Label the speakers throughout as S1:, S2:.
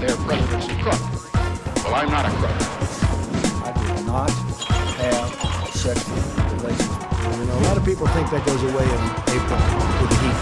S1: their president's a crook. Well, I'm not a crook.
S2: I did not have sexual relations. You know, a lot of people think that goes away in April with the heat.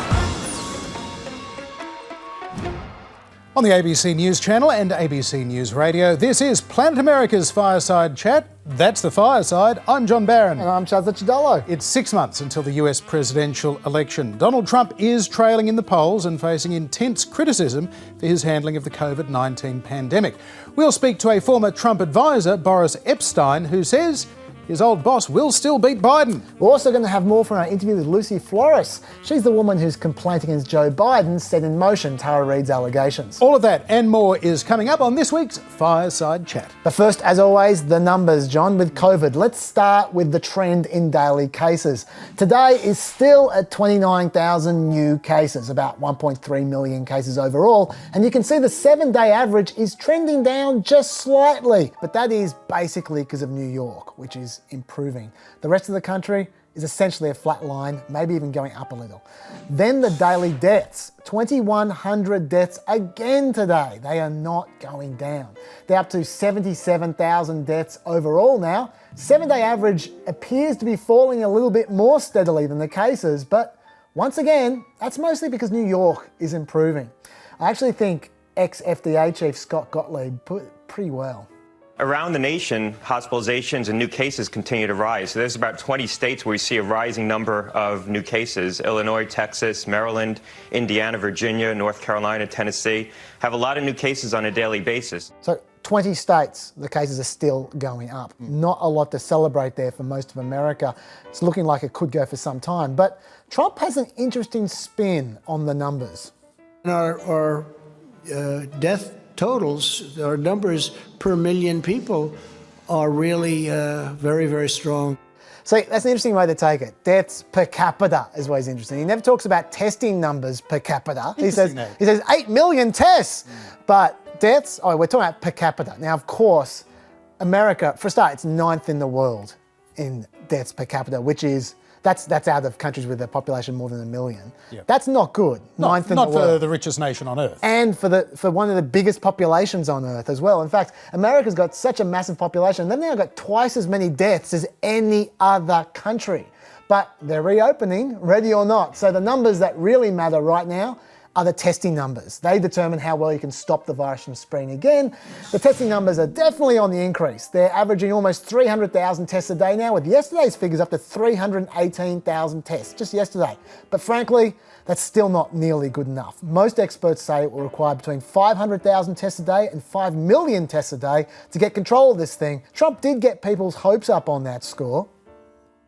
S3: On the ABC News Channel and ABC News Radio, this is Planet America's Fireside Chat. That's the Fireside. I'm John Barron.
S4: And I'm Chazza Chidolo.
S3: It's 6 months until the US presidential election. Donald Trump is trailing in the polls and facing intense criticism for his handling of the COVID-19 pandemic. We'll speak to a former Trump advisor, Boris Epshteyn, who says his old boss will still beat Biden.
S4: We're also going to have more from our interview with Lucy Flores. She's the woman whose complaint against Joe Biden set in motion Tara Reade's allegations.
S3: All of that and more is coming up on this week's Fireside Chat.
S4: But first, as always, the numbers, John, with COVID. Let's start with the trend in daily cases. Today is still at 29,000 new cases, about 1.3 million cases overall. And you can see the 7-day average is trending down just slightly. But that is basically because of New York, which is improving. The rest of the country is essentially a flat line, maybe even going up a little. Then the daily deaths, 2,100 deaths again today. They are not going down. They're up to 77,000 deaths overall now. 7-day average appears to be falling a little bit more steadily than the cases, but once again, that's mostly because New York is improving. I actually think ex-FDA chief Scott Gottlieb put it pretty well.
S5: Around the nation, hospitalizations and new cases continue to rise. So there's about 20 states where we see a rising number of new cases. Illinois, Texas, Maryland, Indiana, Virginia, North Carolina, Tennessee have a lot of new cases on a daily basis.
S4: So 20 states, the cases are still going up. Not a lot to celebrate there for most of America. It's looking like it could go for some time. But Trump has an interesting spin on the numbers.
S2: Our death totals, our numbers per million people are really very, very strong.
S4: So that's an interesting way to take it. Deaths per capita is always interesting. He never talks about testing numbers per capita. He says 8 million tests, but deaths, we're talking about per capita. Now, of course, America, for a start, it's 9th in the world in deaths per capita, which is, that's out of countries with a population more than 1 million. Yep. That's not good. Ninth in the world.
S3: Not for the richest nation on earth.
S4: And for one of the biggest populations on earth as well. In fact, America's got such a massive population, they've now got twice as many deaths as any other country. But they're reopening, ready or not. So the numbers that really matter right now are the testing numbers. They determine how well you can stop the virus from spreading again. The testing numbers are definitely on the increase. They're averaging almost 300,000 tests a day now, with yesterday's figures up to 318,000 tests, just yesterday. But frankly, that's still not nearly good enough. Most experts say it will require between 500,000 tests a day and 5 million tests a day to get control of this thing. Trump did get people's hopes up on that score.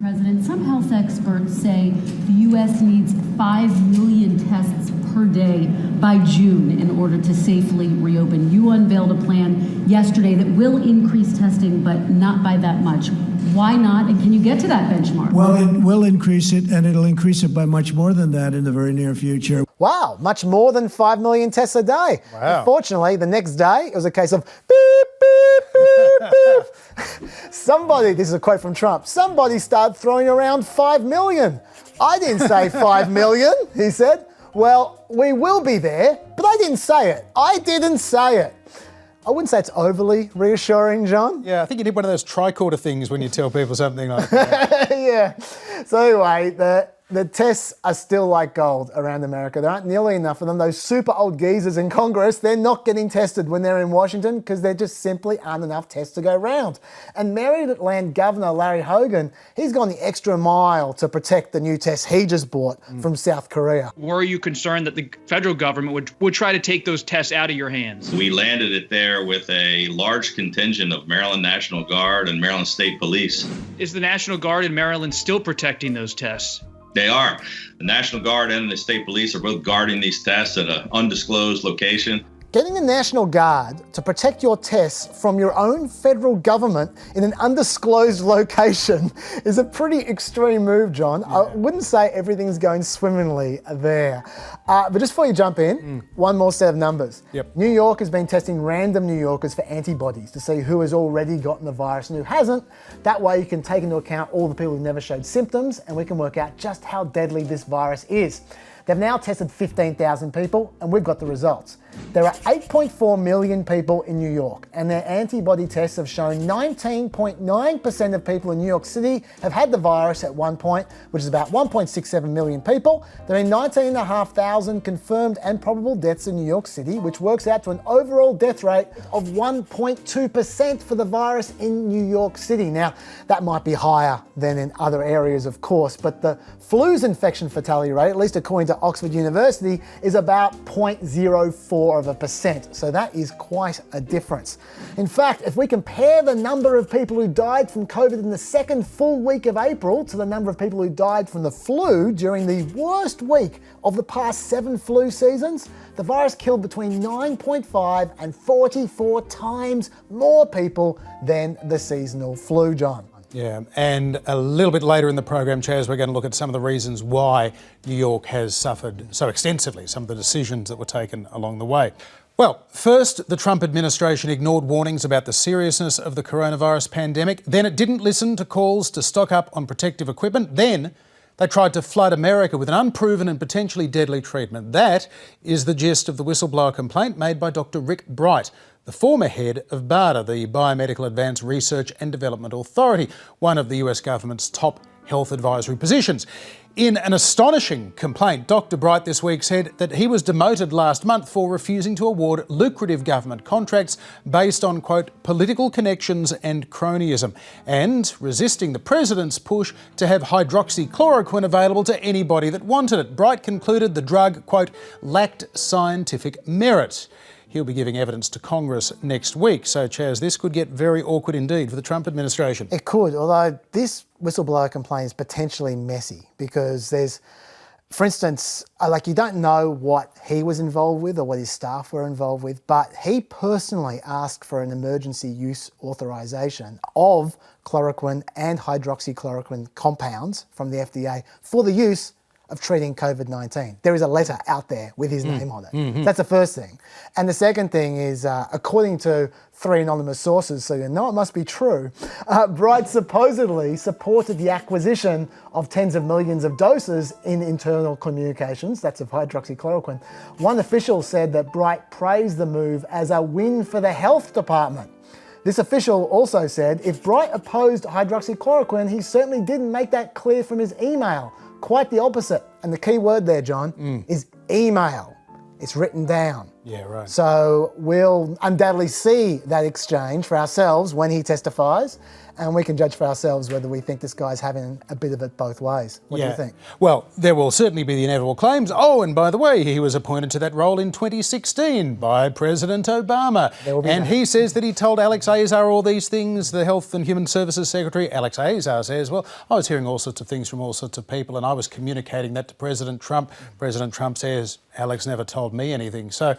S6: President, some health experts say the U.S. needs 5 million tests per day by June in order to safely reopen. You unveiled a plan yesterday that will increase testing, but not by that much. Why not? And can you get to that benchmark?
S2: Well, it will increase it, and it'll increase it by much more than that in the very near future.
S4: Wow, much more than 5 million tests a day.
S3: Wow.
S4: Unfortunately, the next day, it was a case of beep, beep, beep, beep. Somebody, this is a quote from Trump, somebody started throwing around 5 million. I didn't say 5 million, he said. Well, we will be there, but I didn't say it. I didn't say it. I wouldn't say it's overly reassuring, John.
S3: Yeah, I think you need one of those tricorder things when you tell people something like that.
S4: Yeah. So anyway, the tests are still like gold around America. There aren't nearly enough of them. Those super old geezers in Congress, they're not getting tested when they're in Washington because there just simply aren't enough tests to go around. And Maryland Governor Larry Hogan, he's gone the extra mile to protect the new tests he just bought from South Korea.
S7: Were you concerned that the federal government would try to take those tests out of your hands?
S8: We landed it there with a large contingent of Maryland National Guard and Maryland State Police.
S7: Is the National Guard in Maryland still protecting those tests?
S8: They are. The National Guard and the State Police are both guarding these tests at an undisclosed location.
S4: Getting the National Guard to protect your tests from your own federal government in an undisclosed location is a pretty extreme move, John. Yeah. I wouldn't say everything's going swimmingly there. But just before you jump in, one more set of numbers.
S3: Yep.
S4: New York has been testing random New Yorkers for antibodies to see who has already gotten the virus and who hasn't. That way you can take into account all the people who never showed symptoms, and we can work out just how deadly this virus is. They've now tested 15,000 people, and we've got the results. There are 8.4 million people in New York, and their antibody tests have shown 19.9% of people in New York City have had the virus at one point, which is about 1.67 million people. There are 19,500 confirmed and probable deaths in New York City, which works out to an overall death rate of 1.2% for the virus in New York City. Now, that might be higher than in other areas, of course, but the flu's infection fatality rate, at least according to Oxford University, is about 0.04%. So that is quite a difference. In fact, if we compare the number of people who died from COVID in the second full week of April to the number of people who died from the flu during the worst week of the past 7 flu seasons, the virus killed between 9.5 and 44 times more people than the seasonal flu, John.
S3: Yeah, and a little bit later in the program, Chaz, we're going to look at some of the reasons why New York has suffered so extensively, some of the decisions that were taken along the way. Well, first, the Trump administration ignored warnings about the seriousness of the coronavirus pandemic. Then it didn't listen to calls to stock up on protective equipment. Then they tried to flood America with an unproven and potentially deadly treatment. That is the gist of the whistleblower complaint made by Dr. Rick Bright, the former head of BARDA, the Biomedical Advanced Research and Development Authority, one of the US government's top health advisory positions. In an astonishing complaint, Dr. Bright this week said that he was demoted last month for refusing to award lucrative government contracts based on, quote, political connections and cronyism, and resisting the president's push to have hydroxychloroquine available to anybody that wanted it. Bright concluded the drug, quote, lacked scientific merit. He'll be giving evidence to Congress next week. So, Chaz, this could get very awkward indeed for the Trump administration.
S4: It could, although this whistleblower complaint is potentially messy because there's, for instance, like you don't know what he was involved with or what his staff were involved with, but he personally asked for an emergency use authorization of chloroquine and hydroxychloroquine compounds from the FDA for the use of treating COVID-19. There is a letter out there with his name on it. Mm-hmm. That's the first thing. And the second thing is, according to 3 anonymous sources, so you know it must be true, Bright supposedly supported the acquisition of tens of millions of doses in internal communications, that's of hydroxychloroquine. One official said that Bright praised the move as a win for the health department. This official also said if Bright opposed hydroxychloroquine, he certainly didn't make that clear from his email. Quite the opposite. And the key word there, John, is email. It's written down.
S3: Yeah, right.
S4: So we'll undoubtedly see that exchange for ourselves when he testifies, and we can judge for ourselves whether we think this guy's having a bit of it both ways. What do you think?
S3: Well, there will certainly be the inevitable claims. Oh, and by the way, he was appointed to that role in 2016 by President Obama. And he says that he told Alex Azar all these things, the Health and Human Services Secretary. Alex Azar says, well, I was hearing all sorts of things from all sorts of people and I was communicating that to President Trump. President Trump says, Alex never told me anything. So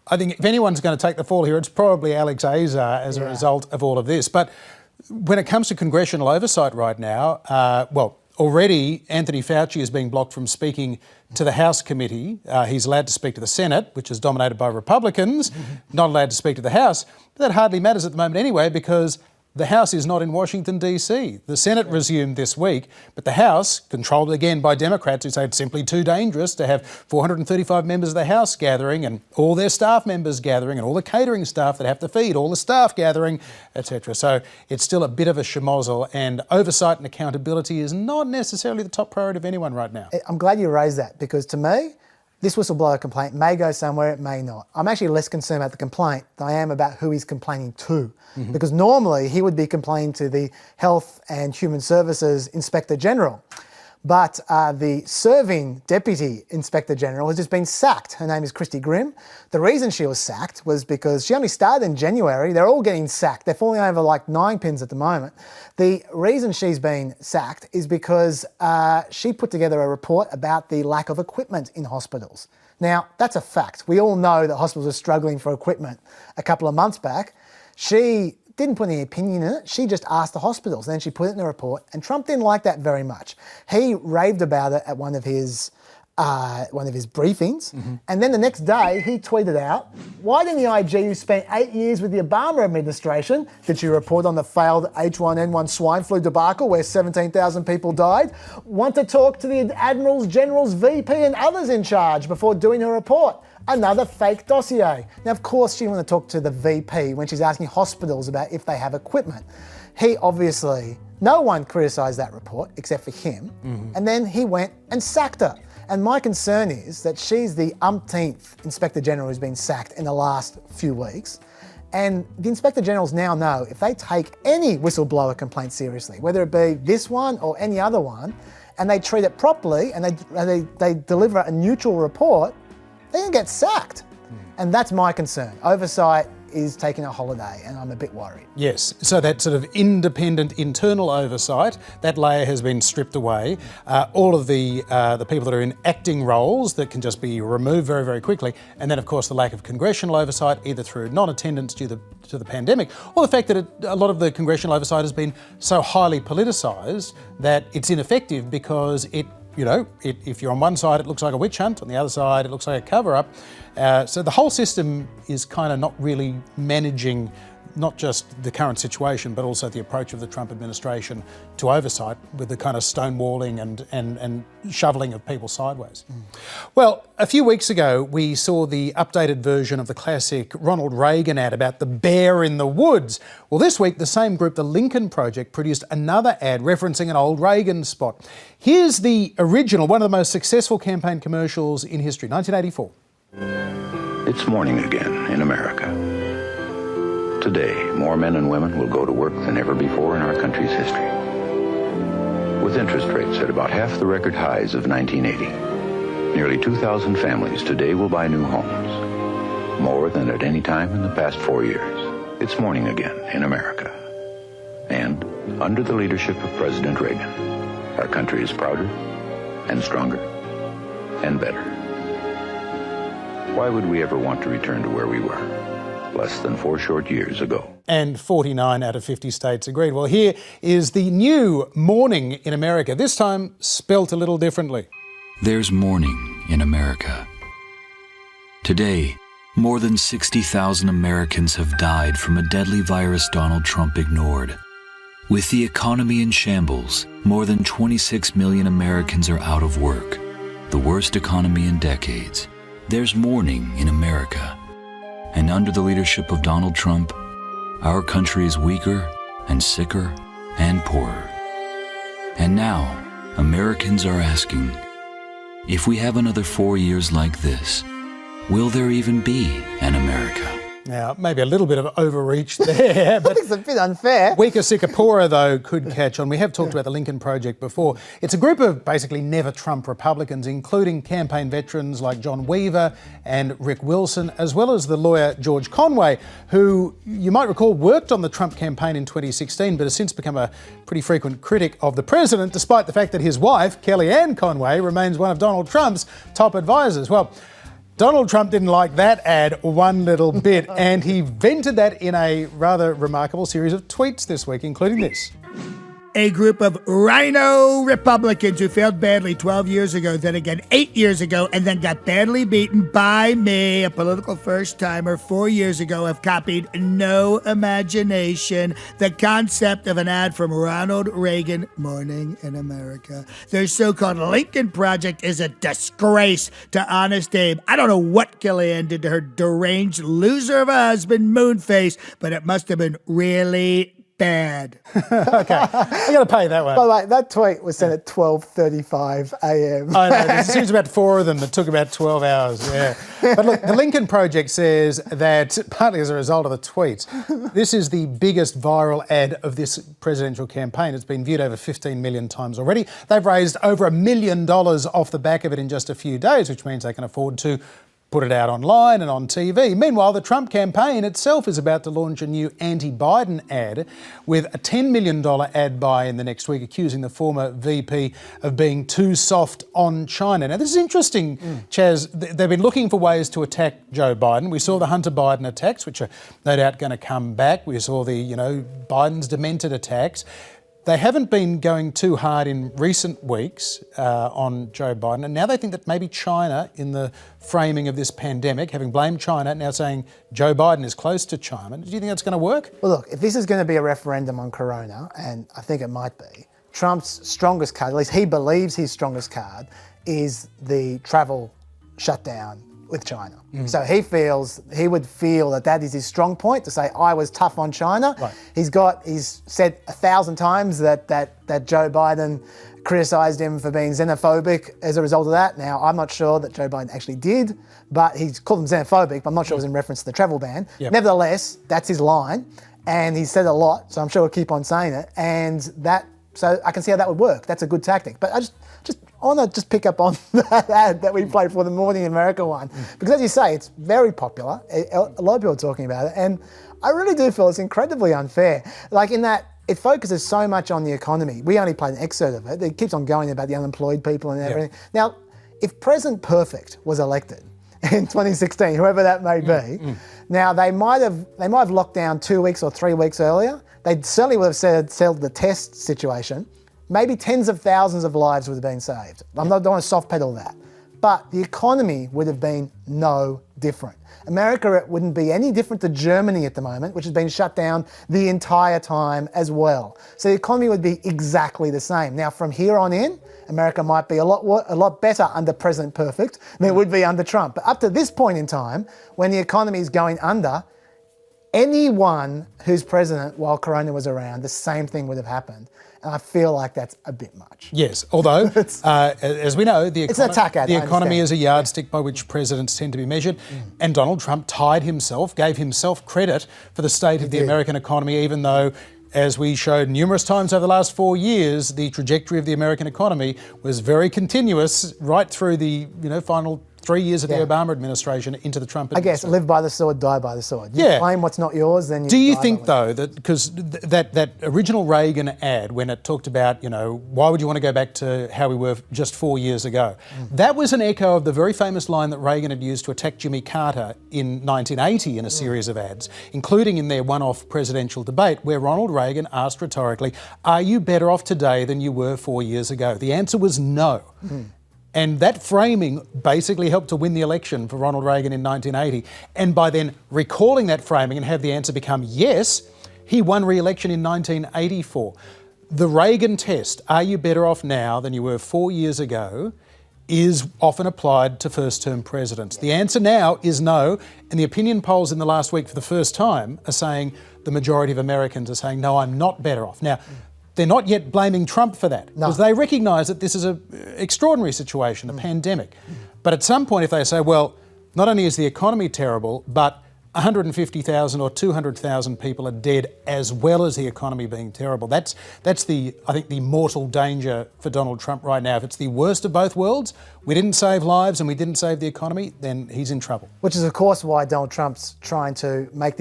S3: I think if anyone's going to take the fall here, it's probably Alex Azar as a result of all of this. But when it comes to congressional oversight right now, already Anthony Fauci is being blocked from speaking to the House committee. He's allowed to speak to the Senate, which is dominated by Republicans, not allowed to speak to the House. But that hardly matters at the moment anyway, because the House is not in Washington, D.C. The Senate resumed this week, but the House, controlled again by Democrats who say it's simply too dangerous to have 435 members of the House gathering and all their staff members gathering and all the catering staff that have to feed all the staff gathering, etc. So it's still a bit of a schmozzle, and oversight and accountability is not necessarily the top priority of anyone right now.
S4: I'm glad you raised that, because to me, this whistleblower complaint may go somewhere, it may not. I'm actually less concerned about the complaint than I am about who he's complaining to. Because normally he would be complaining to the Health and Human Services Inspector General. But the serving Deputy Inspector General has just been sacked. Her name is Christy Grimm. The reason she was sacked was because she only started in January. They're all getting sacked. They're falling over like 9 pins at the moment. The reason she's been sacked is because she put together a report about the lack of equipment in hospitals. Now, that's a fact. We all know that hospitals are struggling for equipment a couple of months back. She didn't put any opinion in it. She just asked the hospitals. Then she put it in the report, and Trump didn't like that very much. He raved about it at one of his one of his briefings. And then the next day he tweeted out, "Why didn't the IG who spent 8 years with the Obama administration, did you report on the failed H1N1 swine flu debacle where 17,000 people died, want to talk to the admirals, generals, VP and others in charge before doing her report? Another fake dossier." Now, of course, she didn't want to talk to the VP when she's asking hospitals about if they have equipment. He obviously, no one criticised that report except for him. And then he went and sacked her. And my concern is that she's the umpteenth Inspector General who's been sacked in the last few weeks. And the Inspector Generals now know if they take any whistleblower complaint seriously, whether it be this one or any other one, and they treat it properly and they deliver a neutral report, they're going to get sacked. And that's my concern. Oversight is taking a holiday and I'm a bit worried.
S3: Yes, so that sort of independent internal oversight, that layer has been stripped away. All of the people that are in acting roles that can just be removed very, very quickly. And then, of course, the lack of congressional oversight, either through non-attendance due to the pandemic, or the fact that a lot of the congressional oversight has been so highly politicised that it's ineffective because if you're on one side, it looks like a witch hunt. On the other side, it looks like a cover-up. So the whole system is kind of not really managing not just the current situation, but also the approach of the Trump administration to oversight with the kind of stonewalling and shoveling of people sideways. Well, a few weeks ago, we saw the updated version of the classic Ronald Reagan ad about the bear in the woods. Well, this week, the same group, the Lincoln Project, produced another ad referencing an old Reagan spot. Here's the original, one of the most successful campaign commercials in history, 1984.
S9: It's morning again in America. Today, more men and women will go to work than ever before in our country's history. With interest rates at about half the record highs of 1980, nearly 2,000 families today will buy new homes, more than at any time in the past 4 years. It's morning again in America. And under the leadership of President Reagan, our country is prouder and stronger and better. Why would we ever want to return to where we were less than 4 short years ago?
S3: And 49 out of 50 states agreed. Well, here is the new morning in America, this time spelt a little differently.
S10: There's morning in America. Today, more than 60,000 Americans have died from a deadly virus Donald Trump ignored. With the economy in shambles, more than 26 million Americans are out of work, the worst economy in decades. There's morning in America. And under the leadership of Donald Trump, our country is weaker and sicker and poorer. And now, Americans are asking, if we have another 4 years like this, will there even be an America?
S3: Now, maybe a little bit of overreach there, but
S4: It's a bit unfair.
S3: weaker, sicker, poorer, though, could catch on. We have talked about the Lincoln Project before. It's a group of basically never Trump Republicans, including campaign veterans like John Weaver and Rick Wilson, as well as the lawyer George Conway, who you might recall worked on the Trump campaign in 2016, but has since become a pretty frequent critic of the president, despite the fact that his wife, Kellyanne Conway, remains one of Donald Trump's top advisors. Well, Donald Trump didn't like that ad one little bit, and he vented that in a rather remarkable series of tweets this week, including this.
S11: A group of rhino Republicans who failed badly 12 years ago, then again 8 years ago, and then got badly beaten by me, a political first-timer, 4 years ago, have copied no imagination the concept of an ad from Ronald Reagan, Morning in America. Their so-called Lincoln Project is a disgrace to Honest Abe. I don't know what Kellyanne did to her deranged loser of a husband, Moonface, but it must have been really bad.
S3: Okay, I'm going to pay that one.
S4: By the way, that tweet was sent at 12:35 a.m.
S3: I know, there's seems about 4 of them that took about 12 hours, yeah. But look, the Lincoln Project says that, partly as a result of the tweets, this is the biggest viral ad of this presidential campaign. It's been viewed over 15 million times already. They've raised over $1 million off the back of it in just a few days, which means they can afford to put it out online and on TV. Meanwhile, the Trump campaign itself is about to launch a new anti-Biden ad with a $10 million ad buy in the next week, accusing the former VP of being too soft on China. Now, this is interesting, Chaz. They've been looking for ways to attack Joe Biden. We saw the Hunter Biden attacks, which are no doubt going to come back. We saw the, Biden's demented attacks. they haven't been going too hard in recent weeks on Joe Biden, and now they think that maybe China, in the framing of this pandemic, having blamed China, now saying Joe Biden is close to China. Do you think that's going to work?
S4: Well, look, if this is going to be a referendum on corona, and I think it might be, Trump's strongest card, at least he believes his strongest card, is the travel shutdown with China. So he would feel that is his strong point, to say, I was tough on China.
S3: Right.
S4: He's said 1,000 times that Joe Biden criticised him for being xenophobic as a result of that. Now, I'm not sure that Joe Biden actually did, but he's called him xenophobic, but I'm not sure it was in reference to the travel ban.
S3: Yep.
S4: Nevertheless, that's his line, and he's said a lot, so I'm sure he'll keep on saying it, so I can see how that would work. That's a good tactic. But I want to pick up on that ad that we played for the Morning in America one. Because as you say, it's very popular. A lot of people are talking about it. And I really do feel it's incredibly unfair. Like in that, it focuses so much on the economy. We only played an excerpt of it. It keeps on going about the unemployed people and everything. Now, if President Perfect was elected in 2016, whoever that may be, now they might have locked down 2 weeks or 3 weeks earlier. They certainly would have settled the test situation. Maybe tens of thousands of lives would have been saved. I don't want to soft pedal that. But the economy would have been no different. America wouldn't be any different to Germany at the moment, which has been shut down the entire time as well. So the economy would be exactly the same. Now, from here on in, America might be a lot better under President Perfect than it would be under Trump. But up to this point in time, when the economy is going under, anyone who's president while Corona was around, the same thing would have happened. And I feel like that's a bit much.
S3: Yes, although, as we know, the economy is a yardstick by which presidents tend to be measured. And Donald Trump gave himself credit for the state of the American economy, even though, as we showed numerous times over the last 4 years, the trajectory of the American economy was very continuous right through the final 3 years of the Obama administration into the Trump administration.
S4: I guess live by the sword, die by the sword. You claim what's not yours, then you.
S3: Do you think, though, that because that original Reagan ad, when it talked about, why would you want to go back to how we were just 4 years ago, that was an echo of the very famous line that Reagan had used to attack Jimmy Carter in 1980 in a series of ads, including in their one-off presidential debate, where Ronald Reagan asked rhetorically, are you better off today than you were 4 years ago? The answer was no. And that framing basically helped to win the election for Ronald Reagan in 1980. And by then recalling that framing and have the answer become yes, he won re-election in 1984. The Reagan test, are you better off now than you were 4 years ago, is often applied to first-term presidents. The answer now is no, and the opinion polls in the last week for the first time are saying the majority of Americans are saying, no, I'm not better off. Now, they're not yet blaming Trump for that, because they recognise that this is an extraordinary situation, a pandemic. But at some point, if they say, well, not only is the economy terrible, but 150,000 or 200,000 people are dead as well as the economy being terrible. That's the mortal danger for Donald Trump right now. If it's the worst of both worlds, we didn't save lives and we didn't save the economy, then he's in trouble.
S4: Which is, of course, why Donald Trump's trying to make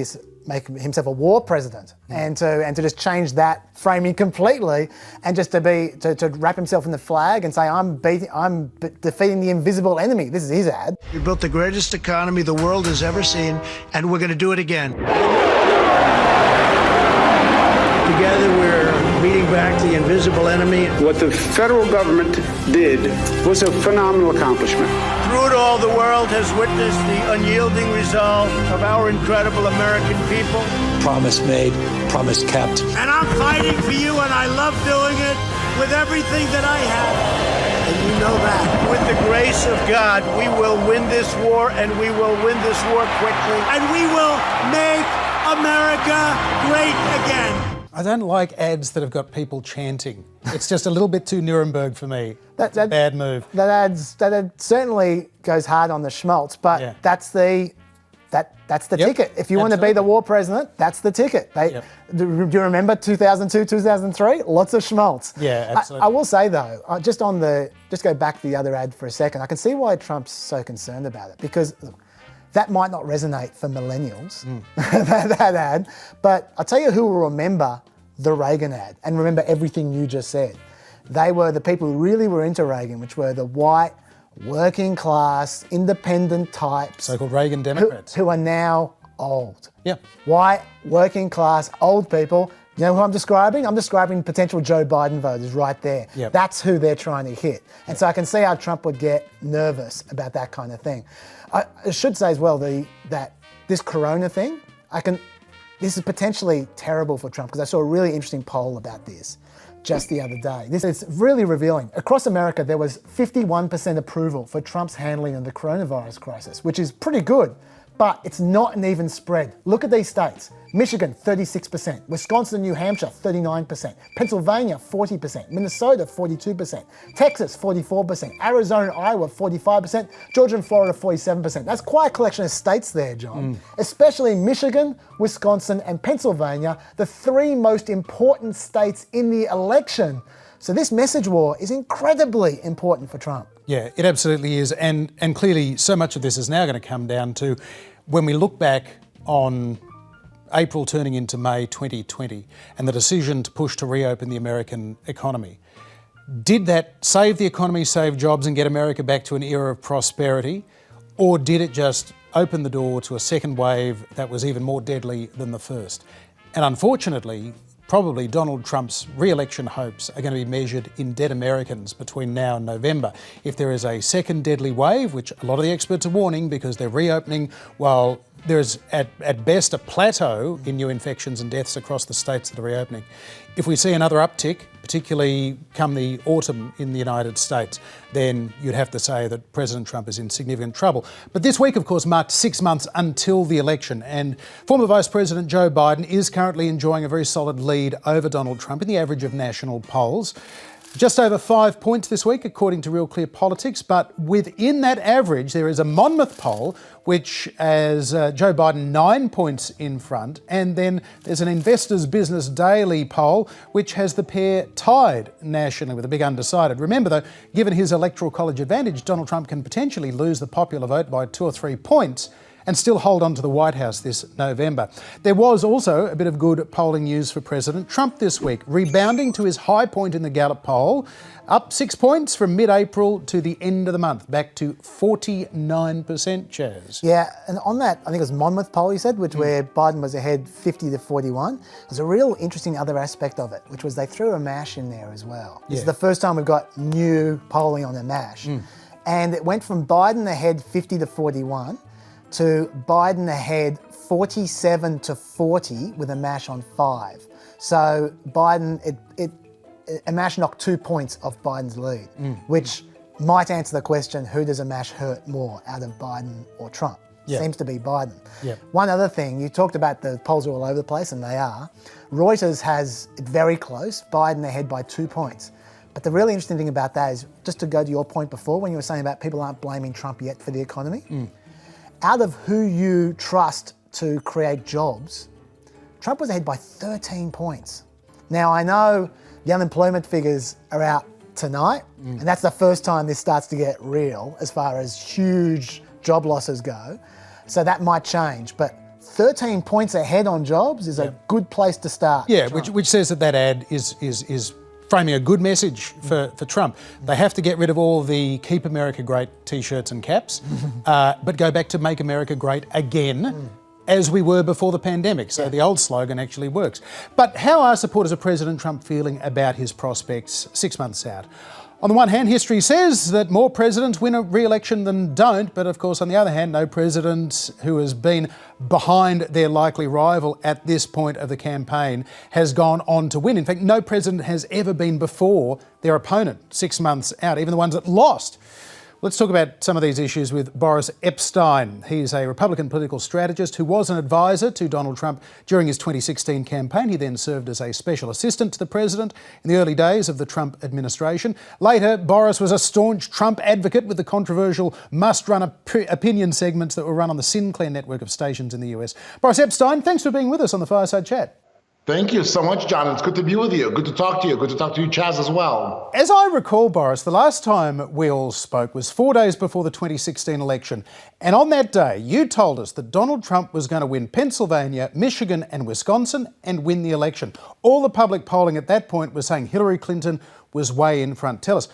S4: himself a war president and to just change that framing completely, and just to wrap himself in the flag and say, I'm defeating the invisible enemy. This is his ad.
S2: We built the greatest economy the world has ever seen, and we're going to do it again. Together we're beating back the invisible enemy.
S12: What the federal government did was a phenomenal accomplishment.
S2: Through it all, the world has witnessed the unyielding resolve of our incredible American people.
S13: Promise made, promise kept.
S2: And I'm fighting for you, and I love doing it with everything that I have. And you know that. With the grace of God, we will win this war, and we will win this war quickly. And we will make America great again.
S3: I don't like ads that have got people chanting. It's just a little bit too Nuremberg for me. That's a bad move.
S4: That ad certainly goes hard on the schmaltz, but that's the ticket. If you want to be the war president, that's the ticket. Do you remember 2002, 2003? Lots of schmaltz.
S3: Yeah, absolutely.
S4: I will say though, just go back to the other ad for a second. I can see why Trump's so concerned about it, because that might not resonate for millennials, that ad, but I'll tell you who will remember the Reagan ad and remember everything you just said. They were the people who really were into Reagan, which were the white, working class, independent types.
S3: So-called Reagan Democrats.
S4: Who are now old.
S3: Yeah.
S4: White, working class, old people You know who I'm describing? I'm describing potential Joe Biden voters right there.
S3: Yep.
S4: That's who they're trying to hit. And so I can see how Trump would get nervous about that kind of thing. I should say as well that this corona thing, this is potentially terrible for Trump, because I saw a really interesting poll about this just the other day. This is really revealing. Across America, there was 51% approval for Trump's handling of the coronavirus crisis, which is pretty good, but it's not an even spread. Look at these states. Michigan, 36%. Wisconsin and New Hampshire, 39%. Pennsylvania, 40%. Minnesota, 42%. Texas, 44%. Arizona, Iowa, 45%. Georgia and Florida, 47%. That's quite a collection of states there, John. Especially Michigan, Wisconsin and Pennsylvania, the three most important states in the election. So this message war is incredibly important for Trump.
S3: Yeah, it absolutely is. And clearly so much of this is now going to come down to when we look back on April turning into May 2020 and the decision to push to reopen the American economy. Did that save the economy, save jobs and get America back to an era of prosperity? Or did it just open the door to a second wave that was even more deadly than the first? And unfortunately, probably Donald Trump's re-election hopes are going to be measured in dead Americans between now and November. If there is a second deadly wave, which a lot of the experts are warning because they're reopening while there's at best a plateau in new infections and deaths across the states that are reopening. If we see another uptick, particularly come the autumn in the United States, then you'd have to say that President Trump is in significant trouble. But this week, of course, marked 6 months until the election, and former Vice President Joe Biden is currently enjoying a very solid lead over Donald Trump in the average of national polls. Just over 5 points this week, according to Real Clear Politics, but within that average, there is a Monmouth poll which has Joe Biden 9 points in front, and then there's an Investors Business Daily poll which has the pair tied nationally with a big undecided. Remember though, given his electoral college advantage, Donald Trump can potentially lose the popular vote by 2 or 3 points and still hold on to the White House this November. There was also a bit of good polling news for President Trump this week, rebounding to his high point in the Gallup poll, up 6 points from mid-April to the end of the month, back to 49%, Chaz.
S4: Yeah, and on that, I think it was Monmouth poll you said, which where Biden was ahead 50 to 41. There's a real interesting other aspect of it, which was they threw a mash in there as well. This is the first time we've got new polling on a mash. And it went from Biden ahead 50 to 41 to Biden ahead 47 to 40 with a mash on 5. So Biden, a mash knocked 2 points off Biden's lead, which might answer the question, who does a mash hurt more out of Biden or Trump? Seems to be Biden. One other thing, you talked about the polls are all over the place, and they are. Reuters has it very close, Biden ahead by 2 points. But the really interesting thing about that is, just to go to your point before, when you were saying about people aren't blaming Trump yet for the economy, out of who you trust to create jobs, Trump was ahead by 13 points. Now, I know the unemployment figures are out tonight, and that's the first time this starts to get real as far as huge job losses go. So that might change, but 13 points ahead on jobs is a good place to start.
S3: Yeah, which says that ad is framing a good message for Trump. They have to get rid of all the Keep America Great t-shirts and caps, but go back to Make America Great Again, as we were before the pandemic. So the old slogan actually works. But how are supporters of President Trump feeling about his prospects 6 months out? On the one hand, history says that more presidents win a re-election than don't, but of course, on the other hand, no president who has been behind their likely rival at this point of the campaign has gone on to win. In fact, no president has ever been before their opponent 6 months out, even the ones that lost. Let's talk about some of these issues with Boris Epshteyn. He's a Republican political strategist who was an advisor to Donald Trump during his 2016 campaign. He then served as a special assistant to the president in the early days of the Trump administration. Later, Boris was a staunch Trump advocate with the controversial must-run opinion segments that were run on the Sinclair network of stations in the US. Boris Epshteyn, thanks for being with us on the Fireside Chat.
S14: Thank you so much, John. It's good to be with you. Good to talk to you. Good to talk to you, Chaz, as well.
S3: As I recall, Boris, the last time we all spoke was 4 days before the 2016 election. And on that day, you told us that Donald Trump was going to win Pennsylvania, Michigan and Wisconsin and win the election. All the public polling at that point was saying Hillary Clinton was way in front. Tell us,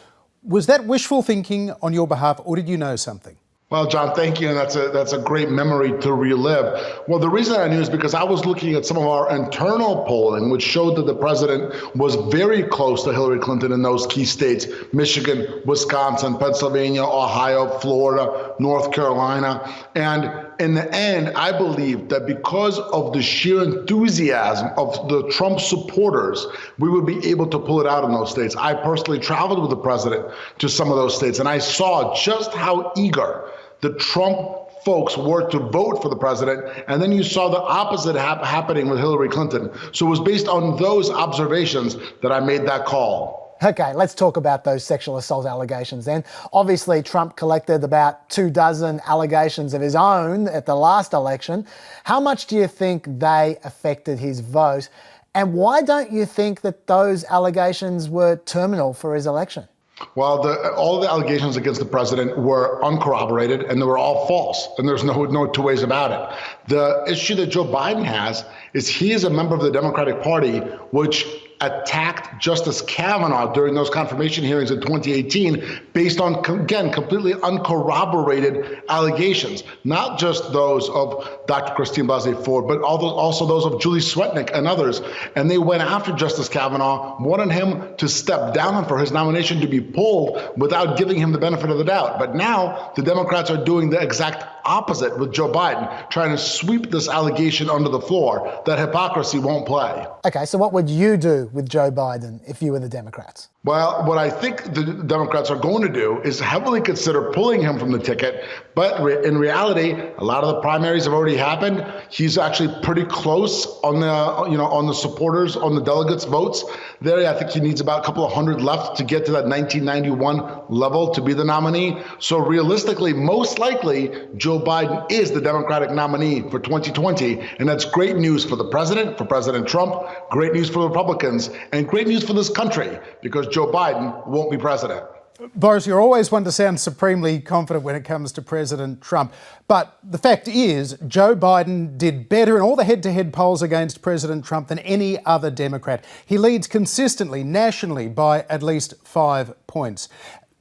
S3: was that wishful thinking on your behalf, or did you know something?
S14: Well, John, thank you. And that's a great memory to relive. Well, the reason I knew is because I was looking at some of our internal polling, which showed that the president was very close to Hillary Clinton in those key states: Michigan, Wisconsin, Pennsylvania, Ohio, Florida, North Carolina. And in the end, I believe that because of the sheer enthusiasm of the Trump supporters, we would be able to pull it out in those states. I personally traveled with the president to some of those states, and I saw just how eager the Trump folks were to vote for the president, and then you saw the opposite happening with Hillary Clinton. So it was based on those observations that I made that call.
S4: Okay, let's talk about those sexual assault allegations then. Obviously, Trump collected about 24 allegations of his own at the last election. How much do you think they affected his vote? And why don't you think that those allegations were terminal for his election?
S14: Well, all the allegations against the president were uncorroborated, and they were all false, and there's no two ways about it. The issue that Joe Biden has is he is a member of the Democratic Party, which attacked Justice Kavanaugh during those confirmation hearings in 2018 based on, again, completely uncorroborated allegations, not just those of Dr. Christine Blasey Ford, but also those of Julie Swetnick and others. And they went after Justice Kavanaugh, wanted him to step down and for his nomination to be pulled without giving him the benefit of the doubt. But now the Democrats are doing the exact opposite with Joe Biden, trying to sweep this allegation under the floor. That hypocrisy won't play. Okay, so what would you do with Joe Biden if you were the Democrats? Well, what I think the Democrats are going to do is heavily consider pulling him from the ticket. But in reality, a lot of the primaries have already happened. He's actually pretty close on the supporters, on the delegates' votes. There, I think he needs about a couple of hundred left to get to that 1991 level to be the nominee. So realistically, most likely, Joe Biden is the Democratic nominee for 2020. And that's great news for the president, for President Trump, great news for the Republicans, and great news for this country, because Joe Biden won't be president.
S3: Boris, you're always one to sound supremely confident when it comes to President Trump. But the fact is, Joe Biden did better in all the head-to-head polls against President Trump than any other Democrat. He leads consistently, nationally, by at least 5 points.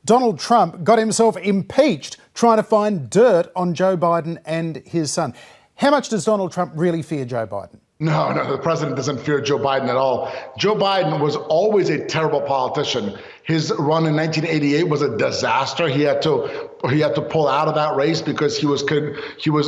S3: Donald Trump got himself impeached trying to find dirt on Joe Biden and his son. How much does Donald Trump really fear Joe Biden?
S14: No, the president doesn't fear Joe Biden at all. Joe Biden was always a terrible politician. His run in 1988 was a disaster. He had to pull out of that race because he was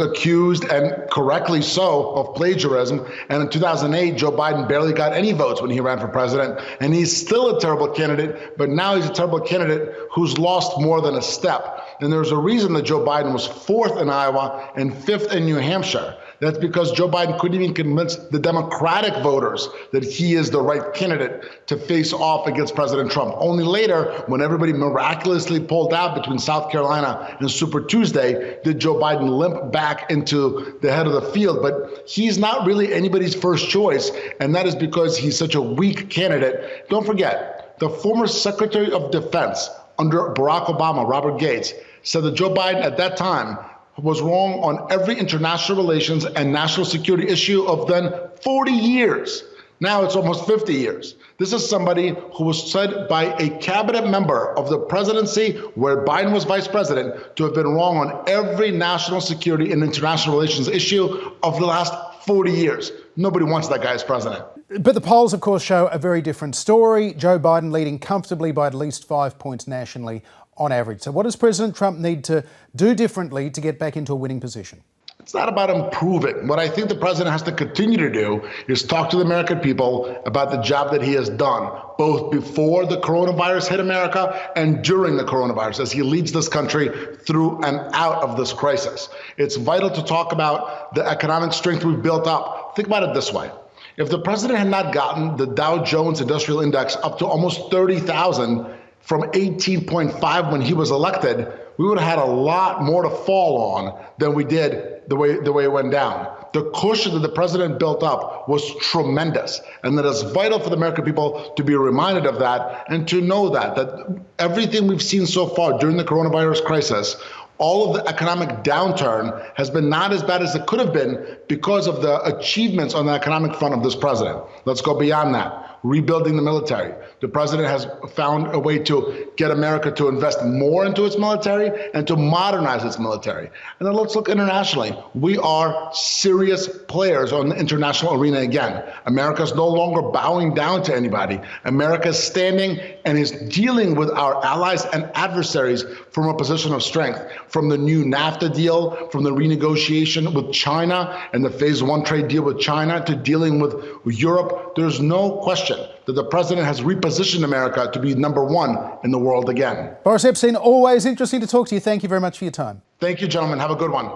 S14: accused, and correctly so, of plagiarism. And in 2008, Joe Biden barely got any votes when he ran for president. And he's still a terrible candidate, but now he's a terrible candidate who's lost more than a step. And there's a reason that Joe Biden was 4th in Iowa and 5th in New Hampshire. That's because Joe Biden couldn't even convince the Democratic voters that he is the right candidate to face off against President Trump. Only later, when everybody miraculously pulled out between South Carolina and Super Tuesday, did Joe Biden limp back into the head of the field. But he's not really anybody's first choice, and that is because he's such a weak candidate. Don't forget, the former Secretary of Defense under Barack Obama, Robert Gates, said that Joe Biden at that time was wrong on every international relations and national security issue of then 40 years. Now it's almost 50 years. This is somebody who was said by a cabinet member of the presidency where Biden was vice president to have been wrong on every national security and international relations issue of the last 40 years. Nobody wants that guy as president.
S3: But the polls, of course, show a very different story. Joe Biden leading comfortably by at least 5 points nationally on average. So what does President Trump need to do differently to get back into a winning position?
S14: It's not about improving. What I think the president has to continue to do is talk to the American people about the job that he has done, both before the coronavirus hit America and during the coronavirus, as he leads this country through and out of this crisis. It's vital to talk about the economic strength we've built up. Think about it this way. If the president had not gotten the Dow Jones Industrial Index up to almost 30,000 from 18.5 when he was elected, we would have had a lot more to fall on than we did the way it went down. The cushion that the president built up was tremendous, and that is vital for the American people to be reminded of that and to know that everything we've seen so far during the coronavirus crisis, all of the economic downturn has been not as bad as it could have been because of the achievements on the economic front of this president. Let's go beyond that. rebuilding the military. The president has found a way to get America to invest more into its military and to modernize its military. And then let's look internationally. We are serious players on the international arena again. America's no longer bowing down to anybody. America's standing and is dealing with our allies and adversaries from a position of strength. From the new NAFTA deal, from the renegotiation with China and the phase one trade deal with China, to dealing with Europe, there's no question that the president has repositioned America to be number one in the world again.
S3: Boris Epshteyn, always interesting to talk to you. Thank you very much for your time.
S14: Thank you, gentlemen. Have a good one.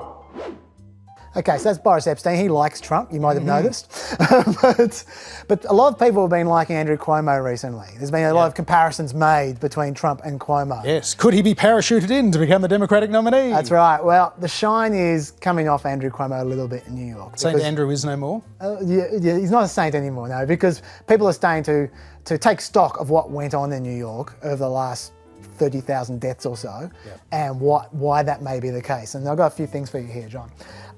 S4: Okay, so that's Boris Epshteyn. He likes Trump, you might have noticed. but a lot of people have been liking Andrew Cuomo recently. There's been a lot of comparisons made between Trump and Cuomo.
S3: Yes, could he be parachuted in to become the Democratic nominee?
S4: That's right. Well, the shine is coming off Andrew Cuomo a little bit in New York.
S3: St. Andrew is no more?
S4: Yeah, he's not a saint anymore, no, because people are starting to take stock of what went on in New York over the last 30,000 deaths or so, and why that may be the case. And I've got a few things for you here, John.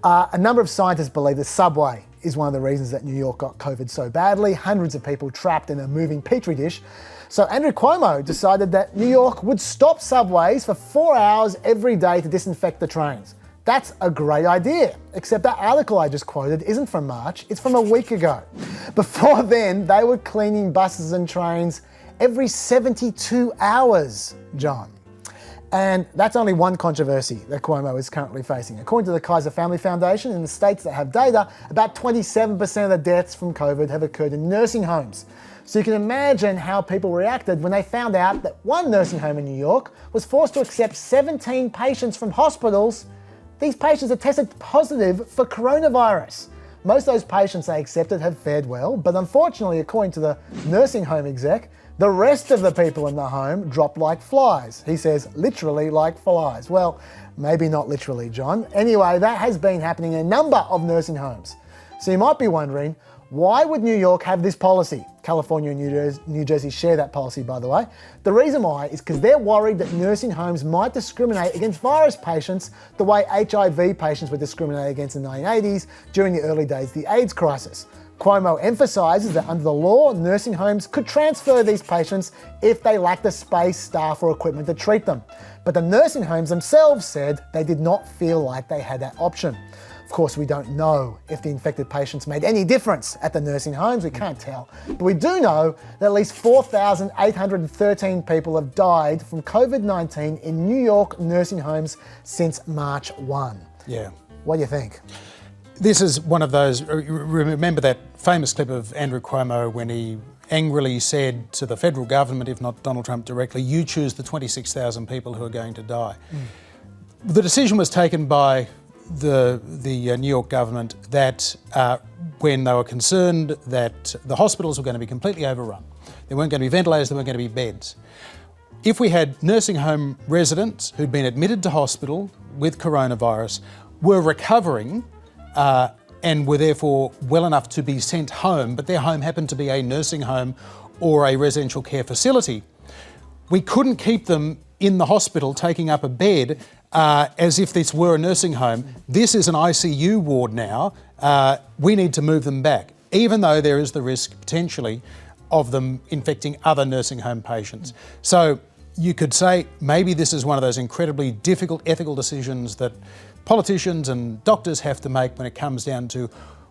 S4: A number of scientists believe the subway is one of the reasons that New York got COVID so badly. Hundreds of people trapped in a moving petri dish. So Andrew Cuomo decided that New York would stop subways for 4 hours every day to disinfect the trains. That's a great idea, except that article I just quoted isn't from March, it's from a week ago. Before then, they were cleaning buses and trains every 72 hours, John. And that's only one controversy that Cuomo is currently facing. According to the Kaiser Family Foundation, in the states that have data, about 27% of the deaths from COVID have occurred in nursing homes. So you can imagine how people reacted when they found out that one nursing home in New York was forced to accept 17 patients from hospitals. These patients have tested positive for coronavirus. Most of those patients they accepted have fared well, but unfortunately, according to the nursing home exec, the rest of the people in the home dropped like flies. He says, literally like flies. Well, maybe not literally, John. Anyway, that has been happening in a number of nursing homes. So you might be wondering, why would New York have this policy? California and New Jersey share that policy, by the way. The reason why is because they're worried that nursing homes might discriminate against virus patients the way HIV patients were discriminated against in the 1980s during the early days of the AIDS crisis. Cuomo emphasises that under the law, nursing homes could transfer these patients if they lacked the space, staff or equipment to treat them. But the nursing homes themselves said they did not feel like they had that option. Of course, we don't know if the infected patients made any difference at the nursing homes, we can't tell. But we do know that at least 4,813 people have died from COVID-19 in New York nursing homes since March 1.
S3: Yeah.
S4: What do you think?
S3: This is one of those, remember that famous clip of Andrew Cuomo when he angrily said to the federal government, if not Donald Trump directly, you choose the 26,000 people who are going to die. The decision was taken by the New York government that when they were concerned that the hospitals were going to be completely overrun, there weren't going to be ventilators, there weren't going to be beds. If we had nursing home residents who'd been admitted to hospital with coronavirus, were recovering, and were therefore well enough to be sent home, but their home happened to be a nursing home or a residential care facility, we couldn't keep them in the hospital taking up a bed as if this were a nursing home. This is an ICU ward now. We need to move them back, even though there is the risk potentially of them infecting other nursing home patients. So you could say maybe this is one of those incredibly difficult ethical decisions that politicians and doctors have to make when it comes down to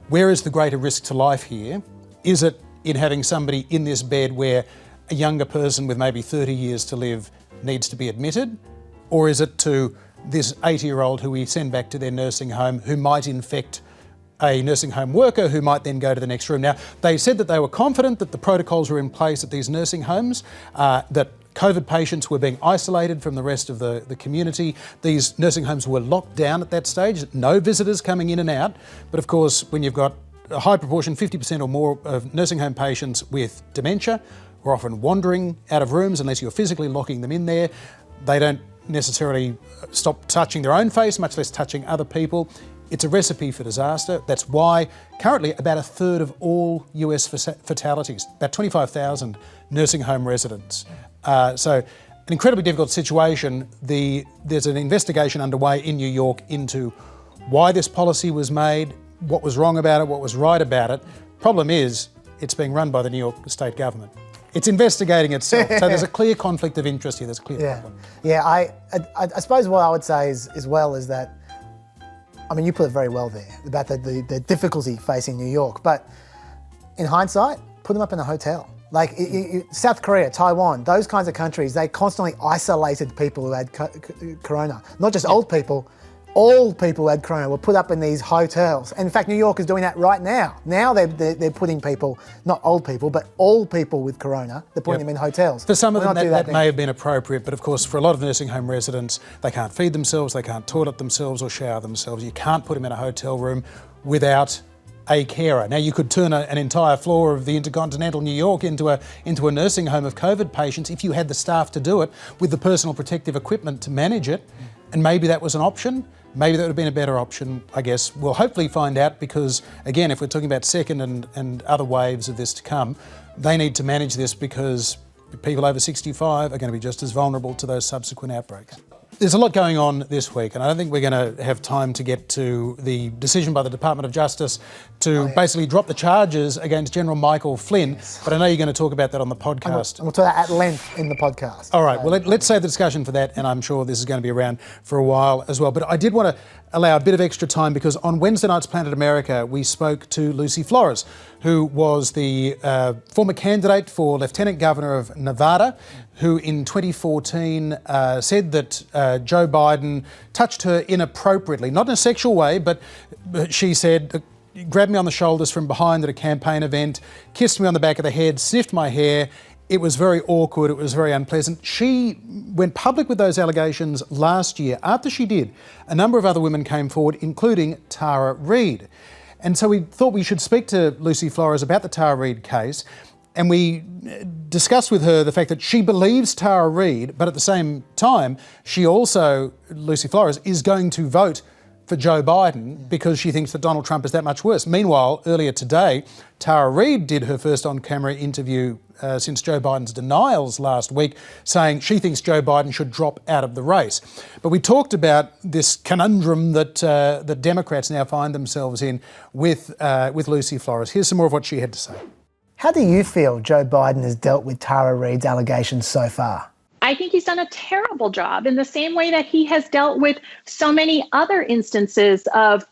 S3: where is the greater risk to life here? Is it in having somebody in this bed where a younger person with maybe 30 years to live needs to be admitted? Or is it to this 80-year-old who we send back to their nursing home who might infect a nursing home worker who might then go to the next room? Now, they said that they were confident that the protocols were in place at these nursing homes, that COVID patients were being isolated from the rest of the community. These nursing homes were locked down at that stage, no visitors coming in and out. But of course, when you've got a high proportion, 50% or more of nursing home patients with dementia, who are often wandering out of rooms unless you're physically locking them in there, they don't necessarily stop touching their own face, much less touching other people. It's a recipe for disaster. That's why currently about a third of all US fatalities, about 25,000 nursing home residents. So an incredibly difficult situation. There's an investigation underway in New York into why this policy was made, what was wrong about it, what was right about it. Problem is, it's being run by the New York state government. It's investigating itself. So there's a clear conflict of interest here. There's a clear problem.
S4: Yeah, I suppose what I would say is that, I mean, you put it very well there about the difficulty facing New York, but in hindsight, put them up in a hotel. Like South Korea, Taiwan, those kinds of countries, they constantly isolated people who had corona. Not just old people, all people who had corona were put up in these hotels. And in fact, New York is doing that right now. Now they're putting people, not old people, but all people with corona, they're putting them in hotels.
S3: For some of them, that may have been appropriate, but of course, for a lot of nursing home residents, they can't feed themselves, they can't toilet themselves or shower themselves. You can't put them in a hotel room without a carer. Now, you could turn an entire floor of the Intercontinental New York into a nursing home of COVID patients if you had the staff to do it with the personal protective equipment to manage it, and maybe that was an option. Maybe that would have been a better option, I guess. We'll hopefully find out because, again, if we're talking about second and other waves of this to come, they need to manage this because people over 65 are going to be just as vulnerable to those subsequent outbreaks. There's a lot going on this week, and I don't think we're going to have time to get to the decision by the Department of Justice to basically drop the charges against General Michael Flynn, but I know you're going to talk about that on the podcast.
S4: And we'll talk at length in the podcast.
S3: All right, well, let's save the discussion for that, and I'm sure this is going to be around for a while as well. But I did want to allow a bit of extra time because on Wednesday night's Planet America, we spoke to Lucy Flores, who was the former candidate for Lieutenant Governor of Nevada, who in 2014 said that Joe Biden touched her inappropriately, not in a sexual way, but she said, grabbed me on the shoulders from behind at a campaign event, kissed me on the back of the head, sniffed my hair. It was very awkward, it was very unpleasant. She went public with those allegations last year. After she did, a number of other women came forward, including Tara Reade. And so we thought we should speak to Lucy Flores about the Tara Reade case. And we discussed with her the fact that she believes Tara Reade, but at the same time, she also, Lucy Flores, is going to vote for Joe Biden because she thinks that Donald Trump is that much worse. Meanwhile, earlier today, Tara Reade did her first on-camera interview since Joe Biden's denials last week, saying she thinks Joe Biden should drop out of the race. But we talked about this conundrum that the Democrats now find themselves in with Lucy Flores. Here's some more of what she had to say.
S4: How do you feel Joe Biden has dealt with Tara Reade's allegations so far?
S15: I think he's done a terrible job in the same way that he has dealt with so many other instances of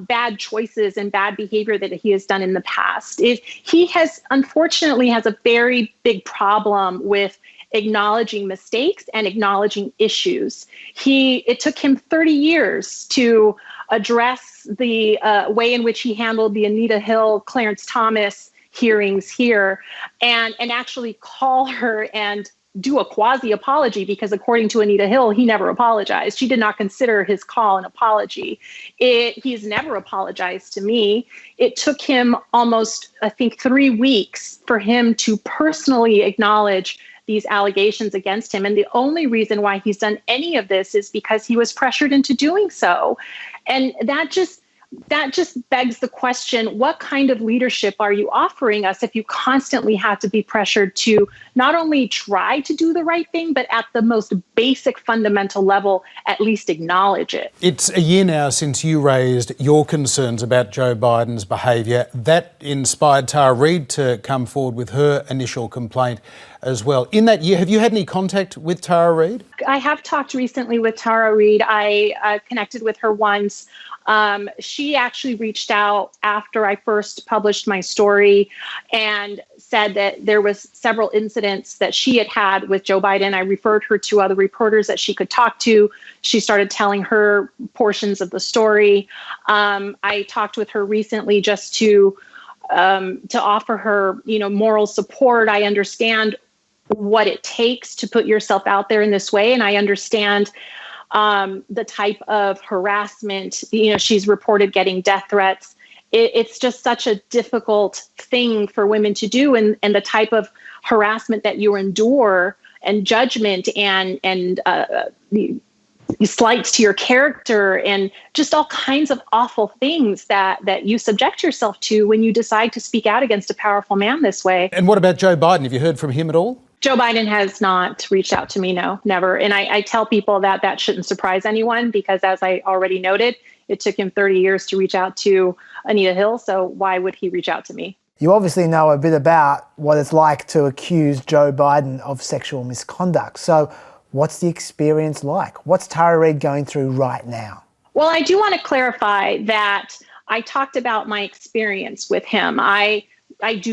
S15: bad choices and bad behavior that he has done in the past. He unfortunately has a very big problem with acknowledging mistakes and acknowledging issues. It took him 30 years to address the way in which he handled the Anita Hill, Clarence Thomas hearings here and actually call her and do a quasi-apology because according to Anita Hill, he never apologized. She did not consider his call an apology. He's never apologized to me. It took him almost, I think, 3 weeks for him to personally acknowledge these allegations against him. And the only reason why he's done any of this is because he was pressured into doing so. And that just begs the question, what kind of leadership are you offering us if you constantly have to be pressured to not only try to do the right thing, but at the most basic fundamental level, at least acknowledge it?
S3: It's a year now since you raised your concerns about Joe Biden's behaviour. That inspired Tara Reade to come forward with her initial complaint as well. In that year, have you had any contact with Tara Reade?
S15: I have talked recently with Tara Reade. I connected with her once. She actually reached out after I first published my story and said that there was several incidents that she had had with Joe Biden. I referred her to other reporters that she could talk to. She started telling her portions of the story. I talked with her recently just to offer her, moral support. I understand what it takes to put yourself out there in this way, and I understand the type of harassment, she's reported getting death threats. It's just such a difficult thing for women to do. And the type of harassment that you endure and judgment and slights to your character and just all kinds of awful things that you subject yourself to when you decide to speak out against a powerful man this way.
S3: And what about Joe Biden? Have you heard from him at all?
S15: Joe Biden has not reached out to me, no, never. And I tell people that shouldn't surprise anyone because, as I already noted, it took him 30 years to reach out to Anita Hill. So why would he reach out to me?
S4: You obviously know a bit about what it's like to accuse Joe Biden of sexual misconduct. So what's the experience like? What's Tara Reade going through right now?
S15: Well, I do want to clarify that I talked about my experience with him. I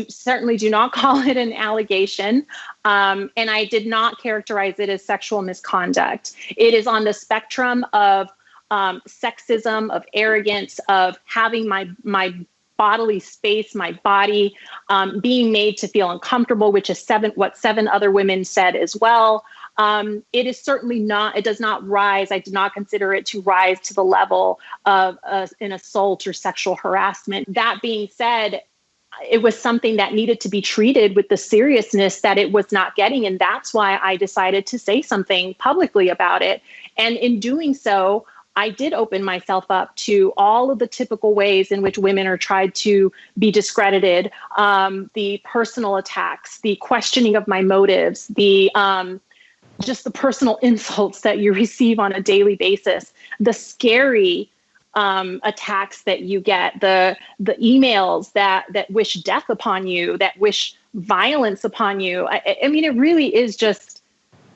S15: certainly do not call it an allegation, and I did not characterize it as sexual misconduct. It is on the spectrum of sexism, of arrogance, of having my bodily space, my body being made to feel uncomfortable, which is what 7 other women said as well. It is certainly not, it does not rise. I do not consider it to rise to the level of an assault or sexual harassment. That being said, it was something that needed to be treated with the seriousness that it was not getting. And that's why I decided to say something publicly about it. And in doing so, I did open myself up to all of the typical ways in which women are tried to be discredited, the personal attacks, the questioning of my motives, the just the personal insults that you receive on a daily basis, the scary attacks that you get, the emails that wish death upon you, that wish violence upon you. I mean, it really is just,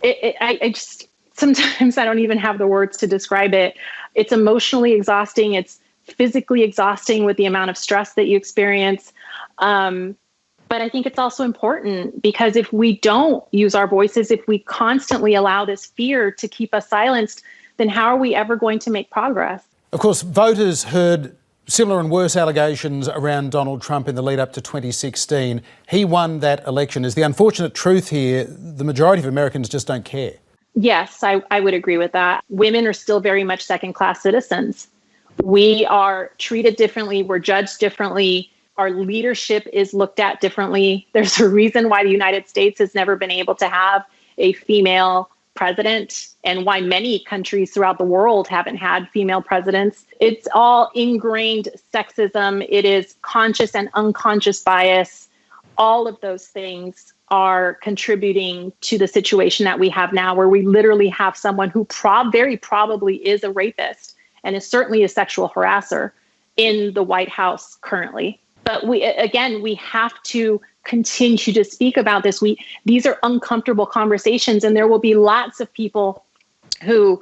S15: I just, sometimes I don't even have the words to describe it. It's emotionally exhausting. It's physically exhausting with the amount of stress that you experience. But I think it's also important because if we don't use our voices, if we constantly allow this fear to keep us silenced, then how are we ever going to make progress?
S3: Of course, voters heard similar and worse allegations around Donald Trump in the lead up to 2016. He won that election. Is the unfortunate truth here, the majority of Americans just don't care?
S15: Yes, I would agree with that. Women are still very much second-class citizens. We are treated differently. We're judged differently. Our leadership is looked at differently. There's a reason why the United States has never been able to have a female president and why many countries throughout the world haven't had female presidents. It's all ingrained sexism. It is conscious and unconscious bias. All of those things are contributing to the situation that we have now, where we literally have someone who very probably is a rapist and is certainly a sexual harasser in the White House currently. But we have to continue to speak about this. These are uncomfortable conversations, and there will be lots of people who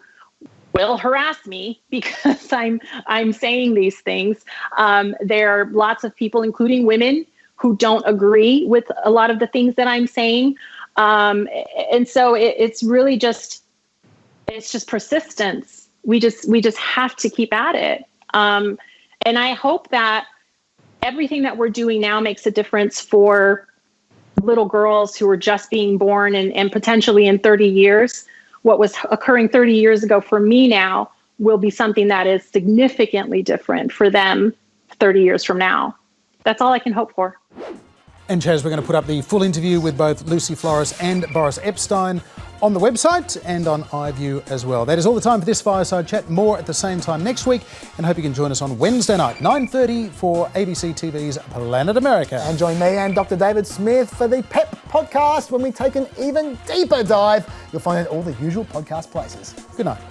S15: will harass me because I'm saying these things. There are lots of people, including women, who don't agree with a lot of the things that I'm saying. And so it's really just persistence. We just have to keep at it. And I hope that everything that we're doing now makes a difference for little girls who are just being born and potentially in 30 years. What was occurring 30 years ago for me now will be something that is significantly different for them 30 years from now. That's all I can hope for.
S3: And Chaz, we're going to put up the full interview with both Lucy Flores and Boris Epshteyn on the website and on iView as well. That is all the time for this Fireside Chat. More at the same time next week, and hope you can join us on Wednesday night, 9:30 for ABC TV's Planet America.
S4: And join me and Dr. David Smith for the PEP podcast when we take an even deeper dive. You'll find it in all the usual podcast places.
S3: Good night.